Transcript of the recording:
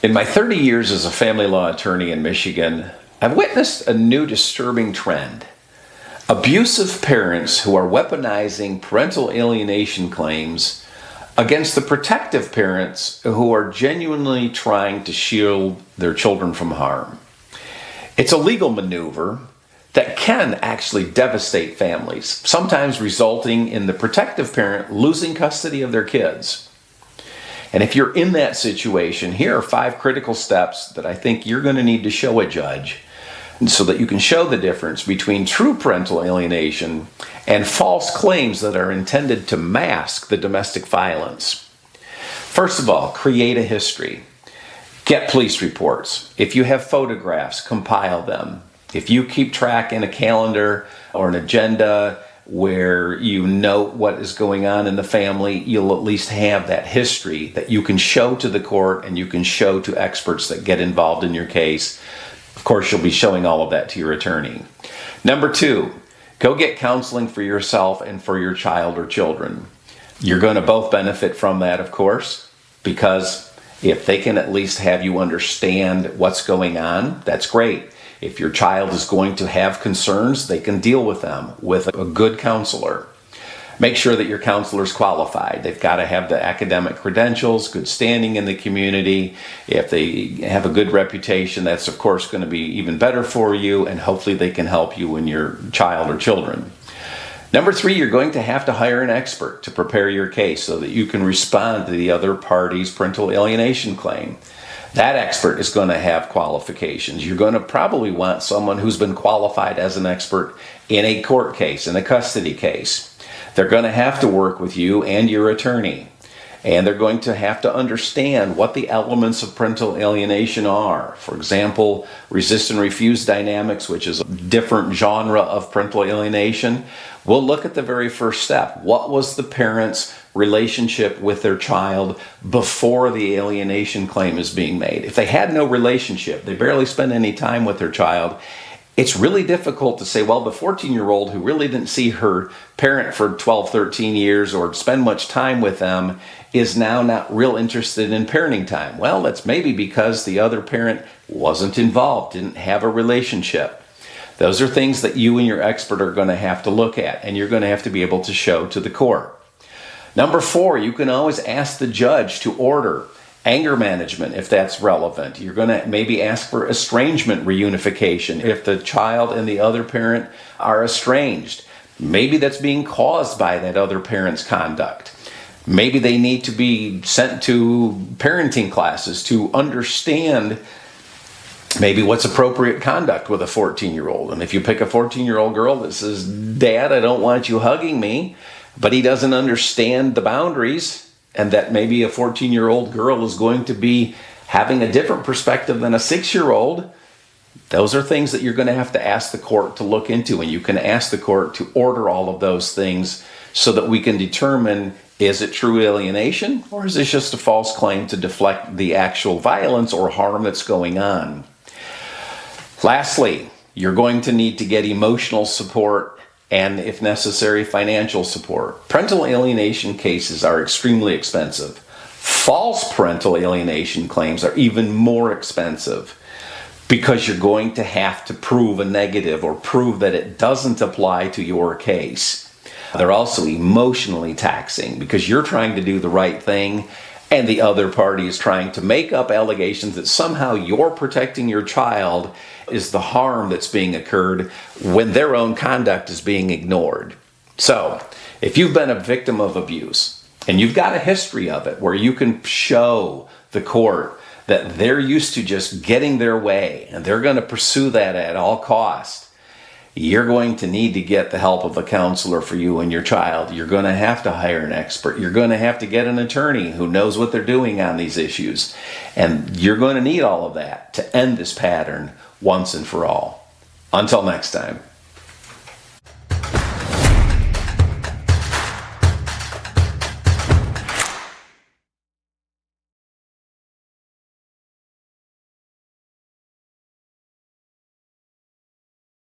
In my 30 years as a family law attorney in Michigan, I've witnessed a new disturbing trend. Abusive parents who are weaponizing parental alienation claims against the protective parents who are genuinely trying to shield their children from harm. It's a legal maneuver that can actually devastate families, sometimes resulting in the protective parent losing custody of their kids. And if you're in that situation, here are 5 critical steps that I think you're going to need to show a judge so that you can show the difference between true parental alienation and false claims that are intended to mask the domestic violence. First of all, create a history. Get police reports. If you have photographs, compile them. If you keep track in a calendar or an agenda where you note what is going on in the family, you'll at least have that history that you can show to the court and you can show to experts that get involved in your case. Of course, you'll be showing all of that to your attorney. Number 2, go get counseling for yourself and for your child or children. You're going to both benefit from that, of course, because if they can at least have you understand what's going on, that's great. If your child is going to have concerns, they can deal with them with a good counselor. Make sure that your counselor is qualified. They've got to have the academic credentials, good standing in the community. If they have a good reputation, that's of course going to be even better for you, and hopefully they can help you and your child or children. Number 3, you're going to have to hire an expert to prepare your case so that you can respond to the other party's parental alienation claim. That expert is going to have qualifications. You're going to probably want someone who's been qualified as an expert in a court case, in a custody case. They're going to have to work with you and your attorney. And they're going to have to understand what the elements of parental alienation are. For example, resist and refuse dynamics, which is a different genre of parental alienation. We'll look at the very first step. What was the parent's relationship with their child before the alienation claim is being made? If they had no relationship, they barely spent any time with their child, it's really difficult to say, well, the 14-year-old who really didn't see her parent for 12, 13 years or spend much time with them is now not real interested in parenting time. Well, that's maybe because the other parent wasn't involved, didn't have a relationship. Those are things that you and your expert are going to have to look at, and you're going to have to be able to show to the court. Number 4, you can always ask the judge to order anger management if that's relevant. You're going to maybe ask for estrangement reunification if the child and the other parent are estranged. Maybe that's being caused by that other parent's conduct. Maybe they need to be sent to parenting classes to understand maybe what's appropriate conduct with a 14-year-old. And if you pick a 14-year-old girl that says, "Dad, I don't want you hugging me," but he doesn't understand the boundaries, and that maybe a 14-year-old girl is going to be having a different perspective than a 6-year-old, those are things that you're going to have to ask the court to look into, and you can ask the court to order all of those things so that we can determine, is it true alienation, or is this just a false claim to deflect the actual violence or harm that's going on? Lastly, you're going to need to get emotional support and, if necessary, financial support. Parental alienation cases are extremely expensive. False parental alienation claims are even more expensive because you're going to have to prove a negative or prove that it doesn't apply to your case. They're also emotionally taxing because you're trying to do the right thing and the other party is trying to make up allegations that somehow you're protecting your child is the harm that's being occurred when their own conduct is being ignored. So, if you've been a victim of abuse and you've got a history of it where you can show the court that they're used to just getting their way and they're going to pursue that at all costs, you're going to need to get the help of a counselor for you and your child. You're going to have to hire an expert. You're going to have to get an attorney who knows what they're doing on these issues. And you're going to need all of that to end this pattern once and for all. Until next time.